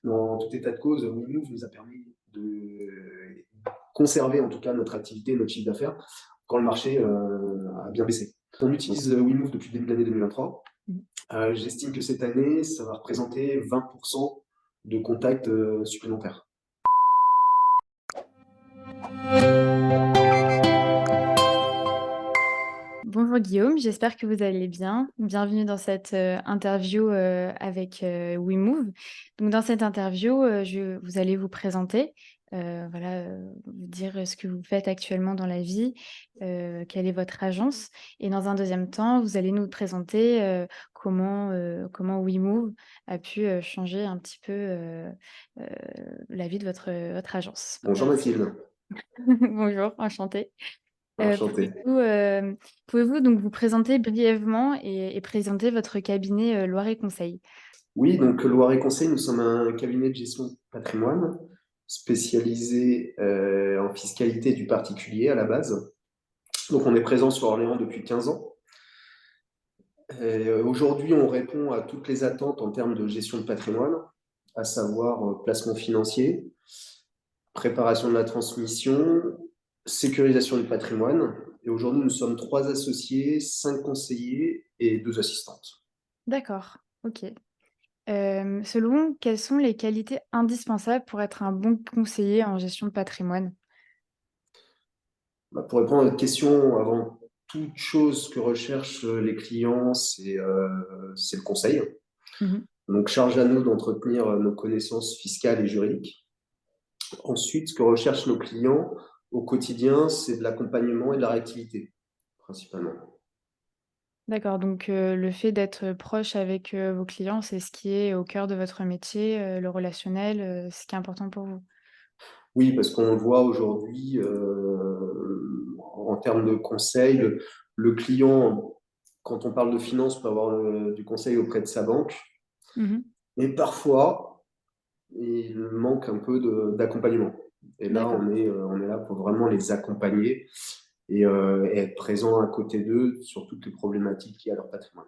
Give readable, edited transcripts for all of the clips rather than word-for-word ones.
Dans tout état de cause, WeMove nous a permis de conserver en tout cas notre activité, notre chiffre d'affaires quand le marché a bien baissé. On utilise WeMove depuis le début de l'année 2023. J'estime que cette année, ça va représenter 20% de contacts supplémentaires. Bonjour Guillaume, j'espère que vous allez bien. Bienvenue dans cette interview avec WeMove. Donc dans cette interview, vous allez vous présenter, vous dire ce que vous faites actuellement dans la vie, quelle est votre agence. Et dans un deuxième temps, vous allez nous présenter comment WeMove a pu changer un petit peu euh, la vie de votre agence. Bonjour Mathilde, Bonjour, enchantée. enchanté. Pouvez-vous donc vous présenter brièvement et présenter votre cabinet, Loiret Conseil? Oui, donc Loiret Conseil, nous sommes un cabinet de gestion de patrimoine spécialisé en fiscalité du particulier à la base. Donc on est présent sur Orléans depuis 15 ans. Aujourd'hui, on répond à toutes les attentes en termes de gestion de patrimoine, à savoir placement financier, préparation de la transmission, sécurisation du patrimoine. Et aujourd'hui, nous sommes 3 associés, 5 conseillers et 2 assistantes. D'accord, OK. Selon vous, quelles sont les qualités indispensables pour être un bon conseiller en gestion de patrimoine? Bah, pour répondre à votre question, avant toute chose que recherchent les clients, c'est le conseil. Mmh. Donc, charge à nous d'entretenir nos connaissances fiscales et juridiques. Ensuite, ce que recherchent nos clients au quotidien, c'est de l'accompagnement et de la réactivité, principalement. D'accord, donc le fait d'être proche avec, vos clients, c'est ce qui est au cœur de votre métier, le relationnel, ce qui est important pour vous? Oui, parce qu'on le voit aujourd'hui, en termes de conseils, le client, quand on parle de finance, peut avoir du conseil auprès de sa banque, Mmh. mais parfois, il manque un peu d'accompagnement. Et là, D'accord. on est là pour vraiment les accompagner et être présent à côté d'eux sur toutes les problématiques liées à leur patrimoine.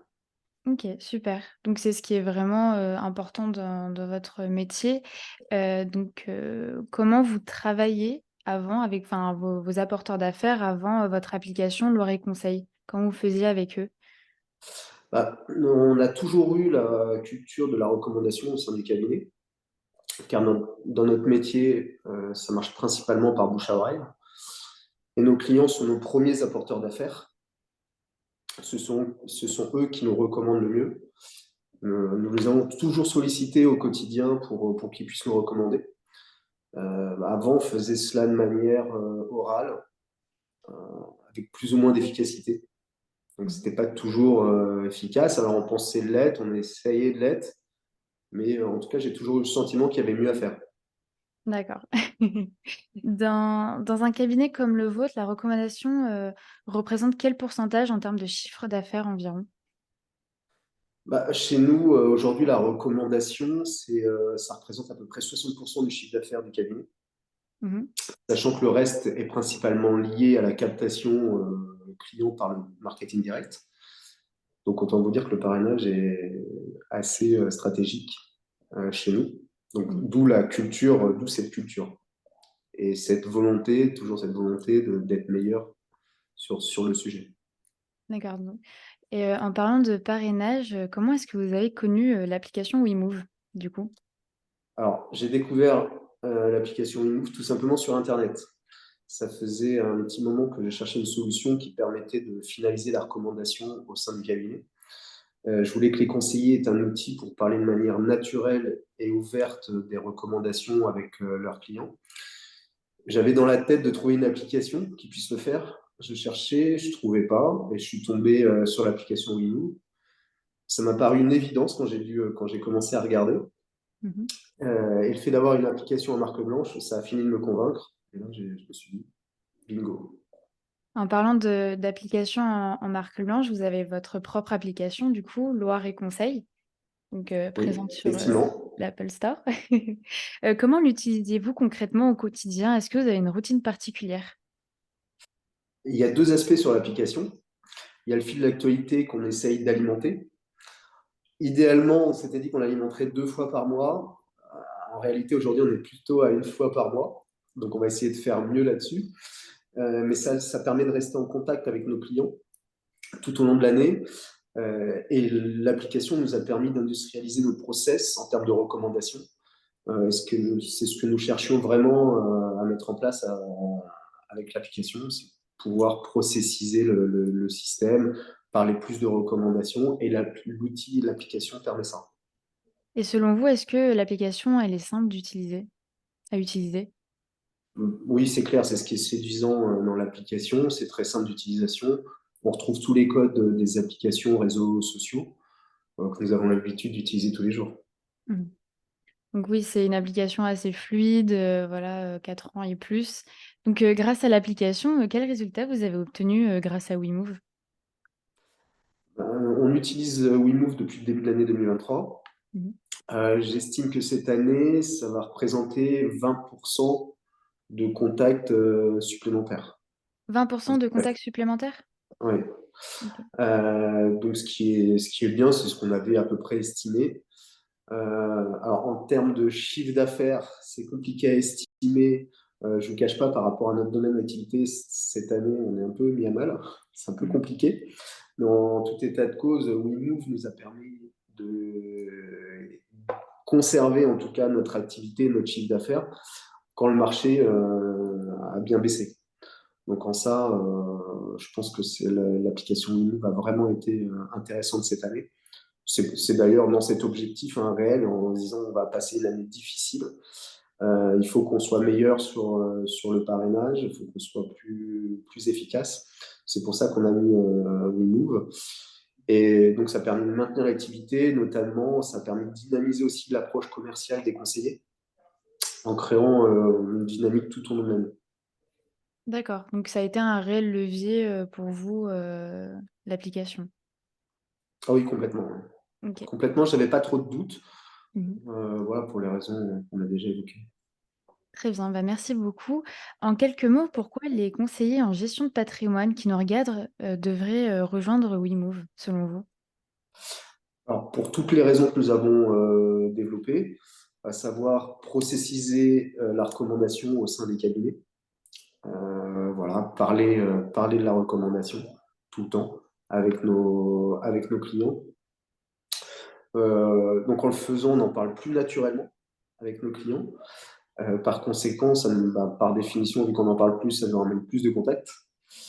OK, super. Donc c'est ce qui est vraiment, important dans votre métier. Comment vous travaillez avant avec enfin vos apporteurs d'affaires avant, votre application Loiret Conseil? Comment vous faisiez avec eux? Bah, on a toujours eu la culture de la recommandation au sein du cabinet, car dans notre métier, ça marche principalement par bouche à oreille. Et nos clients sont nos premiers apporteurs d'affaires. Ce sont eux qui nous recommandent le mieux. Nous les avons toujours sollicités au quotidien pour qu'ils puissent nous recommander. Avant, on faisait cela de manière orale, euh, avec plus ou moins d'efficacité. Donc, Mmh. c'était pas toujours efficace. Alors, on pensait l'être, on essayait de l'être, mais en tout cas, j'ai toujours eu le sentiment qu'il y avait mieux à faire. D'accord. Dans un cabinet comme le vôtre, la recommandation, représente quel pourcentage en termes de chiffre d'affaires environ? Bah, chez nous, aujourd'hui, la recommandation, ça représente à peu près 60% du chiffre d'affaires du cabinet, Mmh. sachant que le reste est principalement lié à la captation client par le marketing direct. Donc, autant vous dire que le parrainage est assez stratégique chez nous. Donc, Mmh. d'où cette culture. Et cette volonté, toujours cette volonté d'être meilleur sur le sujet. D'accord, en parlant de parrainage, comment est-ce que vous avez connu, l'application WeMove, du coup? Alors, j'ai découvert l'application WeMove tout simplement sur Internet. Ça faisait un petit moment que je cherchais une solution qui permettait de finaliser la recommandation au sein du cabinet. Je voulais que les conseillers aient un outil pour parler de manière naturelle et ouverte des recommandations avec leurs clients. J'avais dans la tête de trouver une application qui puisse le faire. Je cherchais, je ne trouvais pas, et je suis tombé sur l'application WeMove. Ça m'a paru une évidence quand j'ai commencé à regarder. Mmh. Et le fait d'avoir une application en marque blanche, ça a fini de me convaincre. Et là, je me suis dit, bingo. En parlant d'applications en marque blanche, vous avez votre propre application du coup, Loire et Conseil, donc Oui, présente sur, effectivement. l'Apple Store. Comment l'utilisiez-vous concrètement au quotidien? Est-ce que vous avez une routine particulière? Il y a deux aspects sur l'application. Il y a le fil d'actualité qu'on essaye d'alimenter. Idéalement, on s'était dit qu'on l'alimenterait 2 fois par mois. réalité, aujourd'hui, on est plutôt à une fois par mois. Donc, on va essayer de faire mieux là-dessus. Mais ça permet de rester en contact avec nos clients tout au long de l'année. Et l'application nous a permis d'industrialiser nos process en termes de recommandations. C'est ce que nous cherchions vraiment à mettre en place avec l'application, c'est pouvoir processiser le système, parler plus de recommandations, et l'outil, l'application permet ça. Et selon vous, est-ce que l'application, elle est simple à utiliser? Oui, c'est clair, c'est ce qui est séduisant dans l'application, c'est très simple d'utilisation. On retrouve tous les codes des applications réseaux sociaux que nous avons l'habitude d'utiliser tous les jours. Mmh. Donc oui, c'est une application assez fluide, voilà, 4 ans et plus. Donc grâce à l'application, quels résultats vous avez obtenus, grâce à WeMove? On utilise WeMove depuis le début de l'année 2023. Mmh. J'estime que cette année, ça va représenter 20% de contacts supplémentaires. 20 de Ouais. contacts supplémentaires? Ouais. OK. Donc, ce qui est bien, c'est ce qu'on avait à peu près estimé. Alors, en termes de chiffre d'affaires, c'est compliqué à estimer. Je ne vous cache pas, par rapport à notre domaine d'activité, cette année, on est un peu mis à mal. C'est un peu Mmh. compliqué. Mais en tout état de cause, WeMove nous a permis de conserver en tout cas notre activité, notre chiffre d'affaires, quand le marché a bien baissé. Donc en ça, je pense que l'application WeMove a vraiment été intéressante cette année. C'est d'ailleurs dans cet objectif réel, en disant on va passer une année difficile. Il faut qu'on soit meilleur sur le parrainage, il faut qu'on soit plus efficace. C'est pour ça qu'on a mis WeMove. Et donc, ça permet de maintenir l'activité, notamment, ça permet de dynamiser aussi l'approche commerciale des conseillers en créant une dynamique tout au long de l'année. D'accord, donc ça a été un réel levier, pour vous, l'application? Ah oui, complètement. Ouais. OK. Complètement, je n'avais pas trop de doutes, Mmh. voilà, pour les raisons qu'on a déjà évoquées. Très bien, bah, merci beaucoup. En quelques mots, pourquoi les conseillers en gestion de patrimoine qui nous regardent, devraient, rejoindre WeMove, selon vous? Alors, pour toutes les raisons que nous avons développées, à savoir processiser la recommandation au sein des cabinets, voilà, parler de la recommandation tout le temps avec nos clients. Donc en le faisant, on en parle plus naturellement avec nos clients. Par conséquent, par définition, vu qu'on en parle plus, ça nous ramène plus de contacts.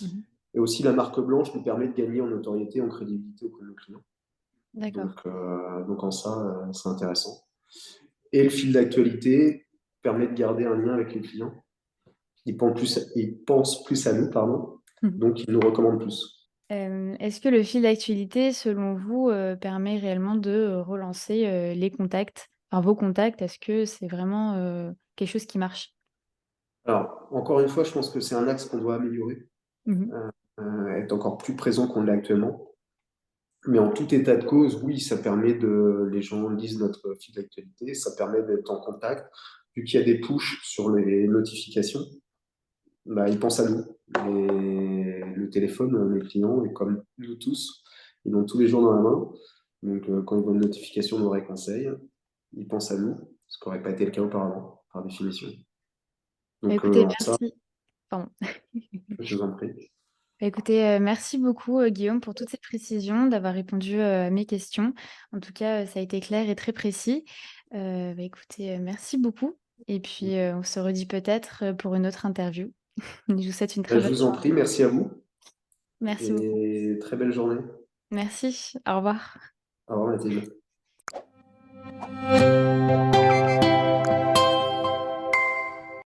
Mmh. Et aussi, la marque blanche nous permet de gagner en notoriété, en crédibilité auprès de nos clients. D'accord. Donc en ça, c'est intéressant. Et le fil d'actualité permet de garder un lien avec les clients. Ils pensent plus à nous, pardon, Mmh. donc ils nous recommandent plus. Est-ce que le fil d'actualité, selon vous, permet réellement de, relancer, les contacts, enfin vos contacts? Est-ce que c'est vraiment, quelque chose qui marche? Alors, encore une fois, je pense que c'est un axe qu'on doit améliorer, Mmh. être encore plus présent qu'on l'est actuellement. Mais en tout état de cause, oui, ça permet les gens lisent notre fil d'actualité, ça permet d'être en contact. Vu qu'il y a des pushs sur les notifications, bah, ils pensent à nous. Le téléphone, les clients, et comme nous tous, ils l'ont tous les jours dans la main. Donc, quand ils voient une notification d'Oreille Conseil, ils pensent à nous, ce qui n'aurait pas été le cas auparavant, par définition. Bah, Donc, écoutez, en ça, merci. Pardon. je vous en prie. Bah, écoutez, merci beaucoup, Guillaume, pour toutes ces précisions, d'avoir répondu, à mes questions. En tout cas, ça a été clair et très précis. Bah, écoutez, merci beaucoup et puis, on se redit peut-être, pour une autre interview. Je vous souhaite une très Je bonne vous en prie, merci à vous merci beaucoup. et très belle journée. Merci, au revoir. Au revoir Mathilde.